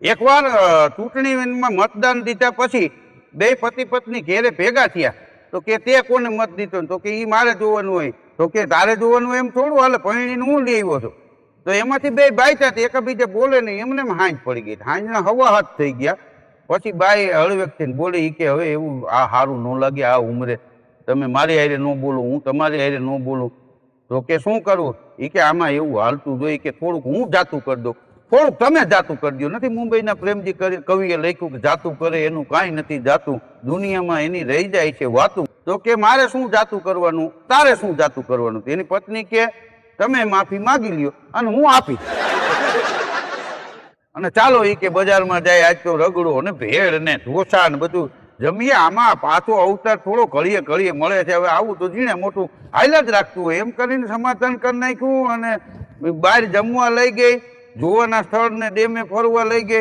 એકવાર ચૂંટણીમાં મતદાન દીધા પછી બે પતિ પત્ની ઘેરે ભેગા થયા તો કે તે કોને મત દીધો તો કે એ મારે જોવાનું હોય તો કે તારે જોવાનું એમ થોડું હાલે પરણીને હું લઈ આવ્યો છું તો એમાંથી બે બાઈતા એકબીજા બોલે નહીં એમને હાંજ પડી ગઈ હાંજના હવા હાથ થઈ ગયા પછી બાઈ હળવેક થઈને બોલે એ કે હવે એવું આ સારું ન લાગે આ ઉંમરે તમે મારી હારે ન બોલો હું તમારી હારે ન બોલું તો કે શું કરવું એ કે આમાં એવું હાલતું જોઈએ કે થોડુંક હું જાતું કરી દઉં થોડુંક તમે જાતું કરી દો નથી મુંબઈના પ્રેમજી કવિએ લખ્યું કે જાતું કરે એનું કાંઈ નથી જાતું દુનિયામાં એની રહી જાય છે વાતું તો કે મારે શું જાતું કરવાનું તારે શું જાતું કરવાનું એની પત્ની કે તમે માફી માગી લ્યો અને હું આપીશ અને ચાલો એ કે બજારમાં જાય આજ તો રગડો અને ભેળ ને ઢોસા ને બધું જમીએ આમાં પાછો અવતાર થોડો ઘડીએ ઘડીએ મળે છે હવે આવું તો જીણે મોટું હાઈલા જ રાખતું હોય એમ કરીને સમાધાન કરી નાખ્યું અને બહાર જમવા લઈ ગઈ જોવાના સ્થળ ને ડેમે ફરવા લઈ ગઈ